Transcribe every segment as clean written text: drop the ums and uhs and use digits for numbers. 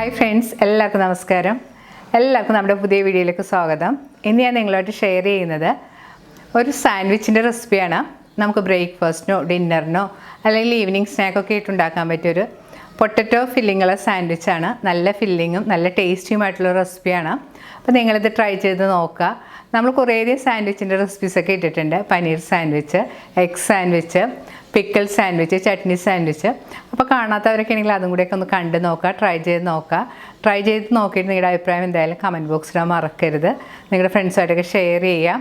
Hi friends, എല്ലാവർക്കും നമസ്കാരം. എല്ലാവർക്കും നമ്മുടെ പുതിയ വീഡിയോയിലേക്ക് സ്വാഗതം. ഇന്ന് ഞാൻ നിങ്ങളുമായിട്ട് ഷെയർ ചെയ്യുന്നത് ഒരു സാൻഡ്വിച്ചിൻ്റെ റെസിപ്പിയാണ്. നമുക്ക് ബ്രേക്ക്ഫാസ്റ്റിനോ ഡിന്നറിനോ അല്ലെങ്കിൽ ഈവനിങ് സ്നാക്കൊക്കെ ഇട്ടുണ്ടാക്കാൻ പറ്റിയൊരു പൊട്ടറ്റോ ഫില്ലിങ്ങുള്ള സാൻഡ്വിച്ചാണ്. നല്ല ഫില്ലിങ്ങും നല്ല ടേസ്റ്റിയുമായിട്ടുള്ള റെസിപ്പിയാണ്. അപ്പോൾ നിങ്ങളിത് ട്രൈ ചെയ്ത് നോക്കുക. നമ്മൾ കുറേയധികം സാൻഡ്വിച്ചിൻ്റെ റെസിപ്പീസൊക്കെ ഇട്ടിട്ടുണ്ട്. Paneer sandwich, egg sandwich, pickle sandwich, chutney sandwich. അപ്പോൾ കാണാത്തവരൊക്കെ ആണെങ്കിൽ അതും കൂടെയൊക്കെ ഒന്ന് കണ്ട് നോക്കുക, ട്രൈ ചെയ്ത് നോക്കുക. ട്രൈ ചെയ്ത് നോക്കിയിട്ട് നിങ്ങളുടെ അഭിപ്രായം എന്തായാലും കമൻറ്റ് ബോക്സിൽ മറക്കരുത്. നിങ്ങളുടെ ഫ്രണ്ട്സായിട്ടൊക്കെ ഷെയർ ചെയ്യുക.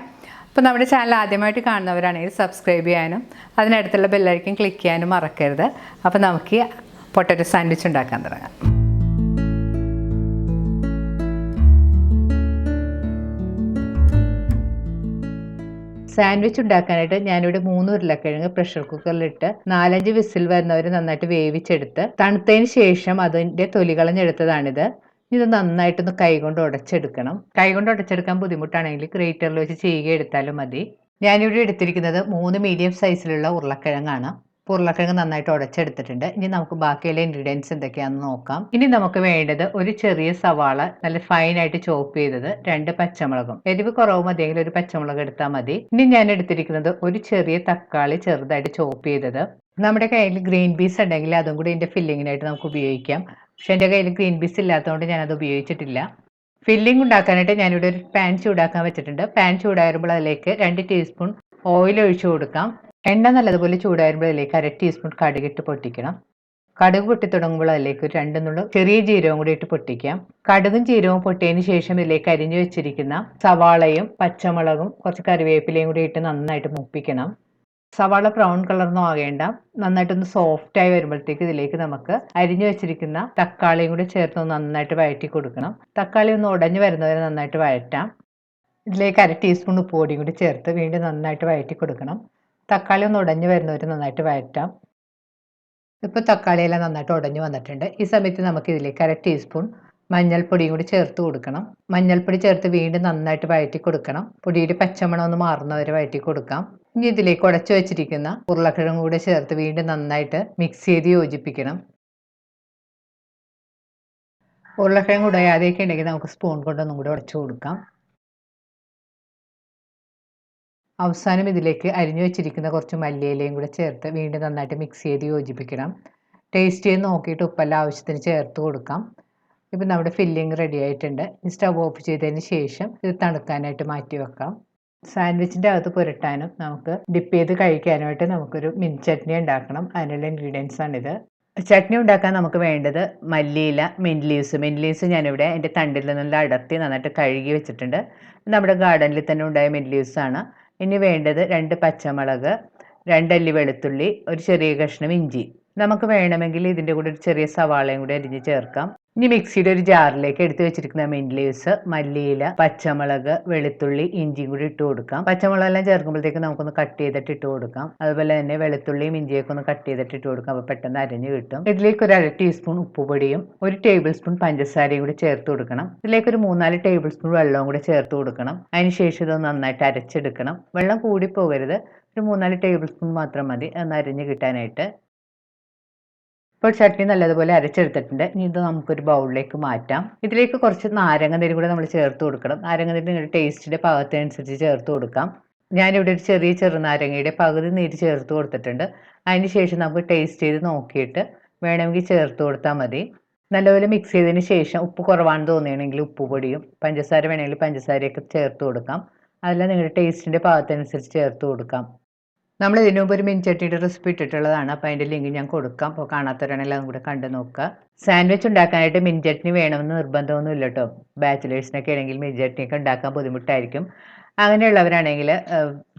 അപ്പോൾ നമ്മുടെ ചാനൽ ആദ്യമായിട്ട് കാണുന്നവരാണെങ്കിൽ സബ്സ്ക്രൈബ് ചെയ്യാനും അതിനടുത്തുള്ള ബെല്ലൈക്കൻ ക്ലിക്ക് ചെയ്യാനും മറക്കരുത്. അപ്പോൾ നമുക്ക് പൊട്ടറ്റോ സാൻഡ്വിച്ച് ഉണ്ടാക്കാൻ തുടങ്ങാം. സാൻഡ്വിച്ച് ഉണ്ടാക്കാനായിട്ട് ഞാനിവിടെ 3 ഉരുളക്കിഴങ്ങ് പ്രഷർ കുക്കറിലിട്ട് 4-5 വിസിൽ വരുന്നവർ നന്നായിട്ട് വേവിച്ചെടുത്ത് തണുത്തതിന് ശേഷം അതിൻ്റെ തൊലി കളഞ്ഞെടുത്തതാണിത്. ഇത് നന്നായിട്ടൊന്ന് കൈകൊണ്ട് ഉടച്ചെടുക്കണം. കൈകൊണ്ട് ഉടച്ചെടുക്കാൻ ബുദ്ധിമുട്ടാണെങ്കിൽ ഗ്രേറ്ററിൽ വെച്ച് ചെയ്യുക എടുത്താലും മതി. ഞാനിവിടെ എടുത്തിരിക്കുന്നത് 3 മീഡിയം സൈസിലുള്ള ഉരുളക്കിഴങ്ങാണ്. ഉരുളക്കിഴങ്ങ് നന്നായിട്ട് ഉടച്ചെടുത്തിട്ടുണ്ട്. ഇനി നമുക്ക് ബാക്കിയുള്ള ഇൻഗ്രീഡിയൻസ് എന്തൊക്കെയാണെന്ന് നോക്കാം. ഇനി നമുക്ക് വേണ്ടത് ഒരു ചെറിയ സവാള നല്ല ഫൈനായിട്ട് ചോപ്പ് ചെയ്തത്, 2 പച്ചമുളകും. എരിവ് കുറവ് മതിയെങ്കിൽ ഒരു പച്ചമുളക് എടുത്താൽ മതി. ഇനി ഞാൻ എടുത്തിരിക്കുന്നത് ഒരു ചെറിയ തക്കാളി ചെറുതായിട്ട് ചോപ്പ് ചെയ്തത്. നമ്മുടെ കയ്യിൽ ഗ്രീൻ പീസ് ഉണ്ടെങ്കിൽ അതും കൂടി ഇതിൻ്റെ ഫില്ലിങ്ങിനായിട്ട് നമുക്ക് ഉപയോഗിക്കാം. പക്ഷെ എൻ്റെ കയ്യിൽ ഗ്രീൻ പീസ് ഇല്ലാത്തതുകൊണ്ട് ഞാനത് ഉപയോഗിച്ചിട്ടില്ല. ഫില്ലിംഗ് ഉണ്ടാക്കാനായിട്ട് ഞാനിവിടെ ഒരു പാൻ ചൂടാക്കാൻ വെച്ചിട്ടുണ്ട്. പാൻ ചൂടാകുമ്പോൾ അതിലേക്ക് 2 ടീസ്പൂൺ ഓയിൽ ഒഴിച്ചു കൊടുക്കാം. എണ്ണ നല്ലതുപോലെ ചൂടാകുമ്പോൾ അതിലേക്ക് 1/2 ടീസ്പൂൺ കടുകിട്ട് പൊട്ടിക്കണം. കടുക് പൊട്ടി തുടങ്ങുമ്പോൾ അതിലേക്ക് ഒരു 2 നുള്ളു ചെറിയ ജീരകം കൂടി ഇട്ട് പൊട്ടിക്കാം. കടുകും ജീരകവും പൊട്ടിയതിന് ശേഷം ഇതിലേക്ക് അരിഞ്ഞു വെച്ചിരിക്കുന്ന സവാളയും പച്ചമുളകും കുറച്ച് കറിവേപ്പിലയും കൂടി ഇട്ട് നന്നായിട്ട് മൂപ്പിക്കണം. സവാള ബ്രൗൺ കളറൊന്നും ആകേണ്ട. നന്നായിട്ടൊന്ന് സോഫ്റ്റ് ആയി വരുമ്പോഴത്തേക്ക് ഇതിലേക്ക് നമുക്ക് അരിഞ്ഞു വെച്ചിരിക്കുന്ന തക്കാളിയും കൂടി ചേർത്ത് നന്നായിട്ട് വഴറ്റി കൊടുക്കണം. തക്കാളി ഒന്ന് ഉടഞ്ഞു വരുന്നവരെ നന്നായിട്ട് വഴറ്റാം. ഇതിലേക്ക് 1/2 ടീസ്പൂൺ ഉപ്പ് പൊടിയും കൂടി ചേർത്ത് വീണ്ടും നന്നായിട്ട് വഴറ്റി കൊടുക്കണം. തക്കാളി ഒന്ന് ഉടഞ്ഞു വരുന്നവരെ നന്നായിട്ട് വഴറ്റാം. ഇപ്പോൾ തക്കാളിയെല്ലാം നന്നായിട്ട് ഉടഞ്ഞു വന്നിട്ടുണ്ട്. ഈ സമയത്ത് നമുക്ക് ഇതിലേക്ക് 1/2 ടീസ്പൂൺ മഞ്ഞൾപ്പൊടിയും കൂടി ചേർത്ത് കൊടുക്കണം. മഞ്ഞൾപ്പൊടി ചേർത്ത് വീണ്ടും നന്നായിട്ട് വഴറ്റി കൊടുക്കണം. പൊടിയുടെ പച്ചമണം ഒന്ന് മാറുന്നവരെ വഴറ്റി കൊടുക്കാം. ഇനി ഇതിലേക്ക് ഉടച്ചു വെച്ചിരിക്കുന്ന ഉരുളക്കിഴങ്ങ് കൂടെ ചേർത്ത് വീണ്ടും നന്നായിട്ട് മിക്സ് ചെയ്ത് യോജിപ്പിക്കണം. ഉരുളക്കിഴങ്ങ് ഉടയാതെയൊക്കെ ഉണ്ടെങ്കിൽ നമുക്ക് സ്പൂൺ കൊണ്ടൊന്നും കൂടി ഉടച്ചു കൊടുക്കാം. അവസാനം ഇതിലേക്ക് അരിഞ്ഞു വെച്ചിരിക്കുന്ന കുറച്ച് മല്ലിയിലയും കൂടെ ചേർത്ത് വീണ്ടും നന്നായിട്ട് മിക്സ് ചെയ്ത് യോജിപ്പിക്കണം. ടേസ്റ്റ് ചെയ്ത് നോക്കിയിട്ട് ഉപ്പെല്ലാം ആവശ്യത്തിന് ചേർത്ത് കൊടുക്കാം. ഇപ്പം നമ്മുടെ ഫില്ലിങ് റെഡി ആയിട്ടുണ്ട്. സ്റ്റവ് ഓഫ് ചെയ്തതിന് ശേഷം ഇത് തണുക്കാനായിട്ട് മാറ്റി വെക്കാം. സാൻഡ്വിച്ചിൻ്റെ അകത്ത് പുരട്ടാനും നമുക്ക് ഡിപ്പ് ചെയ്ത് കഴിക്കാനുമായിട്ട് നമുക്കൊരു മിൻറ്റ് ചട്നി ഉണ്ടാക്കണം. അതിനുള്ള ഇൻഗ്രീഡിയൻസ് ആണിത്. ചട്നി ഉണ്ടാക്കാൻ നമുക്ക് വേണ്ടത് മല്ലിയില, മിൻറ്റ് ലീവ്സ് ഞാനിവിടെ എൻ്റെ തണ്ടിൽ നിന്നുള്ള അടർത്തി നന്നായിട്ട് കഴുകി വെച്ചിട്ടുണ്ട്. നമ്മുടെ ഗാർഡനിൽ തന്നെ ഉണ്ടായ മിൻറ്റ് ലീവ്സ് ആണ്. ഇനി വേണ്ടത് 2 പച്ചമുളക്, 2 അല്ലി വെളുത്തുള്ളി, ഒരു ചെറിയ കഷ്ണം ഇഞ്ചി. നമുക്ക് വേണമെങ്കിൽ ഇതിൻ്റെ കൂടെ ഒരു ചെറിയ സവാളയും കൂടി അരിഞ്ഞ് ചേർക്കാം. ഇനി മിക്സിയുടെ ഒരു ജാറിലേക്ക് എടുത്തു വെച്ചിരിക്കുന്ന മിൻറ്റ് ലീവ്സ്, മല്ലിയില, പച്ചമുളക്, വെളുത്തുള്ളി, ഇഞ്ചിയും കൂടി ഇട്ട് കൊടുക്കാം. പച്ചമുളകെല്ലാം ചേർക്കുമ്പോഴത്തേക്ക് നമുക്കൊന്ന് കട്ട് ചെയ്തിട്ട് ഇട്ട് കൊടുക്കാം. അതുപോലെ തന്നെ വെളുത്തുള്ളിയും ഇഞ്ചിയൊക്കെ ഒന്ന് കട്ട് ചെയ്തിട്ട് ഇട്ട് കൊടുക്കാം. അപ്പോൾ പെട്ടെന്ന് അരിഞ്ഞ് കിട്ടും. ഇതിലേക്ക് ഒരു 1/2 ടീസ്പൂൺ ഉപ്പുപൊടിയും 1 ടേബിൾ സ്പൂൺ പഞ്ചസാരയും കൂടി ചേർത്ത് കൊടുക്കണം. ഇതിലേക്ക് ഒരു 3-4 ടേബിൾ സ്പൂൺ വെള്ളവും കൂടി ചേർത്ത് കൊടുക്കണം. അതിനുശേഷം ഇത് നന്നായിട്ട് അരച്ചെടുക്കണം. വെള്ളം കൂടി പോകരുത്. ഒരു 3-4 ടേബിൾ സ്പൂൺ മാത്രം മതി ഒന്ന് അരിഞ്ഞ് കിട്ടാനായിട്ട്. ഇപ്പോൾ ചട്നി നല്ലതുപോലെ അരച്ചെടുത്തിട്ടുണ്ട്. ഇനി ഇത് നമുക്കൊരു ബൗളിലേക്ക് മാറ്റാം. ഇതിലേക്ക് കുറച്ച് നാരങ്ങ കൂടെ നമ്മൾ ചേർത്ത് കൊടുക്കണം. നാരങ്ങ നിങ്ങളുടെ ടേസ്റ്റിൻ്റെ പാകത്തിനനുസരിച്ച് ചേർത്ത് കൊടുക്കാം. ഞാനിവിടെ ഒരു ചെറിയ ചെറുനാരങ്ങയുടെ പകുതി നീര് ചേർത്ത് കൊടുത്തിട്ടുണ്ട്. അതിന് ശേഷം നമുക്ക് ടേസ്റ്റ് ചെയ്ത് നോക്കിയിട്ട് വേണമെങ്കിൽ ചേർത്ത് കൊടുത്താൽ മതി. നല്ലപോലെ മിക്സ് ചെയ്തതിന് ശേഷം ഉപ്പ് കുറവാണെന്ന് തോന്നുകയാണെങ്കിൽ ഉപ്പ് പൊടിയും പഞ്ചസാര വേണമെങ്കിൽ പഞ്ചസാരയൊക്കെ ചേർത്ത് കൊടുക്കാം. അതെല്ലാം നിങ്ങളുടെ ടേസ്റ്റിൻ്റെ പാകത്തിനനുസരിച്ച് ചേർത്ത് കൊടുക്കാം. നമ്മൾ ഇതിനു മുമ്പ് ഒരു മിൻറ്റ് ചട്നിയുടെ റെസിപ്പി ഇട്ടിട്ടുള്ളതാണ്. അപ്പോൾ അതിൻ്റെ ലിങ്ക് ഞാൻ കൊടുക്കാം. അപ്പോൾ കാണാത്തവരാണെങ്കിൽ അതും കൂടെ കണ്ടു നോക്കുക. സാൻഡ്വിച്ച് ഉണ്ടാക്കാനായിട്ട് മിൻറ്റ് ചട്നി വേണമെന്ന് നിർബന്ധമൊന്നും ഇല്ല കേട്ടോ. ബാച്ചിലേഴ്സിനൊക്കെ ആണെങ്കിൽ മിൻറ്റ് ചട്നിയൊക്കെ ഉണ്ടാക്കാൻ ബുദ്ധിമുട്ടായിരിക്കും. അങ്ങനെയുള്ളവരാണെങ്കിൽ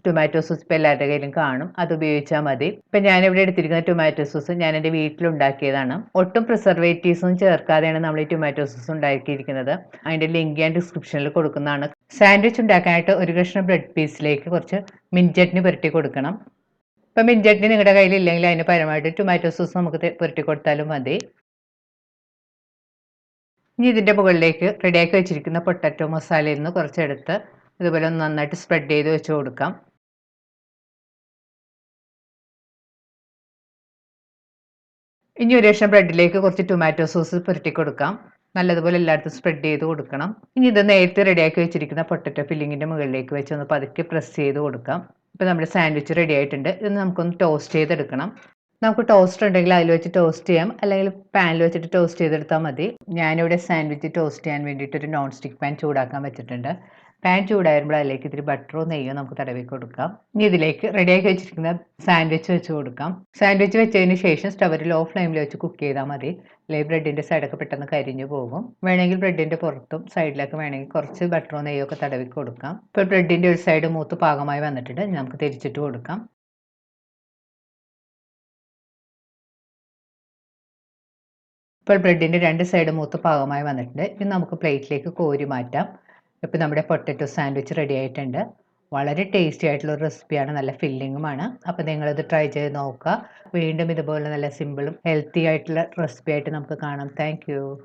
ടൊമാറ്റോ സോസ് ഇപ്പോൾ എല്ലാവരുടെ കയ്യിലും കാണും, അത് ഉപയോഗിച്ചാൽ മതി. ഇപ്പം ഞാനിവിടെ എടുത്തിരിക്കുന്ന ടൊമാറ്റോ സോസ് ഞാൻ എൻ്റെ വീട്ടിലുണ്ടാക്കിയതാണ്. ഒട്ടും പ്രിസർവേറ്റീവ്സും ചേർക്കാതെയാണ് നമ്മൾ ഈ ടൊമാറ്റോ സോസ് ഉണ്ടാക്കിയിരിക്കുന്നത്. അതിൻ്റെ ലിങ്ക് ഞാൻ ഡിസ്ക്രിപ്ഷനിൽ കൊടുക്കുന്നതാണ്. സാൻഡ്വിച്ച് ഉണ്ടാക്കാനായിട്ട് ഒരു കഷ്ണം ബ്രെഡ് പീസിലേക്ക് കുറച്ച് മിൻറ്റ് ചട്നി പുരട്ടി കൊടുക്കണം. ഇപ്പം മിൻറ്റ് ചട്നി നിങ്ങളുടെ കയ്യിലില്ലെങ്കിൽ അതിന് പരമായിട്ട് ടൊമാറ്റോ സോസ് നമുക്ക് പുരട്ടി കൊടുത്താലും മതി. ഇനി ഇതിൻ്റെ മുകളിലേക്ക് റെഡിയാക്കി വെച്ചിരിക്കുന്ന പൊട്ടാറ്റോ മസാലയിൽ നിന്ന് കുറച്ചെടുത്ത് ഇതുപോലെ ഒന്ന് നന്നായിട്ട് സ്പ്രെഡ് ചെയ്ത് വെച്ച് കൊടുക്കാം. ഇനി ഒരു കഷ്ണം ബ്രെഡിലേക്ക് കുറച്ച് ടൊമാറ്റോ സോസ് പുരട്ടി കൊടുക്കാം. നല്ലതുപോലെ എല്ലായിടത്തും സ്പ്രെഡ് ചെയ്ത് കൊടുക്കണം. ഇനി ഇത് നേരത്തെ റെഡിയാക്കി വെച്ചിരിക്കുന്ന പൊട്ടറ്റോ ഫില്ലിങ്ങിൻ്റെ മുകളിലേക്ക് വെച്ച് ഒന്ന് പതുക്കെ പ്രസ് ചെയ്ത് കൊടുക്കാം. ഇപ്പോൾ നമ്മുടെ സാൻഡ്വിച്ച് റെഡി ആയിട്ടുണ്ട്. ഇത് നമുക്കൊന്ന് ടോസ്റ്റ് ചെയ്തെടുക്കണം. നമുക്ക് ടോസ്റ്റർ ഉണ്ടെങ്കിൽ അതിൽ വെച്ച് ടോസ്റ്റ് ചെയ്യാം, അല്ലെങ്കിൽ പാനിൽ വെച്ചിട്ട് ടോസ്റ്റ് ചെയ്തെടുത്താൽ മതി. ഞാനിവിടെ സാൻഡ്വിച്ച് ടോസ്റ്റ് ചെയ്യാൻ വേണ്ടിയിട്ട് ഒരു നോൺ സ്റ്റിക്ക് പാൻ ചൂടാക്കാൻ വെച്ചിട്ടുണ്ട്. പാൻ ചൂടായിരുമ്പോൾ അതിലേക്ക് ഇത്തിരി ബട്ടറോ നെയ്യോ നമുക്ക് തടവി കൊടുക്കാം. ഇനി ഇതിലേക്ക് റെഡിയാക്കി വെച്ചിരിക്കുന്ന സാൻഡ്വിച്ച് വെച്ച് കൊടുക്കാം. സാൻഡ്വിച്ച് വെച്ചതിന് ശേഷം സ്റ്റവർ ലോ ഫ്ലെയിമിൽ വെച്ച് കുക്ക് ചെയ്താൽ മതി. അല്ലെങ്കിൽ ബ്രെഡിൻ്റെ സൈഡൊക്കെ പെട്ടെന്ന് കരിഞ്ഞു പോകും. വേണമെങ്കിൽ ബ്രെഡിൻ്റെ പുറത്തും സൈഡിലൊക്കെ വേണമെങ്കിൽ കുറച്ച് ബട്ടറോ നെയ്യോ ഒക്കെ തടവി കൊടുക്കാം. ഇപ്പോൾ ബ്രെഡിൻ്റെ ഒരു സൈഡ് മൂത്ത് പാകമായി വന്നിട്ടുണ്ട്. നമുക്ക് തിരിച്ചിട്ട് കൊടുക്കാം. ഇപ്പോൾ ബ്രെഡിൻ്റെ 2 സൈഡ് മൂത്ത് പാകമായി വന്നിട്ടുണ്ട്. ഇനി നമുക്ക് പ്ലേറ്റിലേക്ക് കോരി മാറ്റാം. ഇപ്പോൾ നമ്മുടെ പൊട്ടറ്റോ സാൻഡ്വിച്ച് റെഡി ആയിട്ടുണ്ട്. വളരെ ടേസ്റ്റി ആയിട്ടുള്ള ഒരു റെസിപ്പിയാണ്, നല്ല ഫില്ലിങ്ങുമാണ്. അപ്പോൾ നിങ്ങളിത് ട്രൈ ചെയ്ത് നോക്കുക. വീണ്ടും ഇതുപോലെ നല്ല സിമ്പിളും ഹെൽത്തി ആയിട്ടുള്ള റെസിപ്പി ആയിട്ട് നമുക്ക് കാണാം. താങ്ക്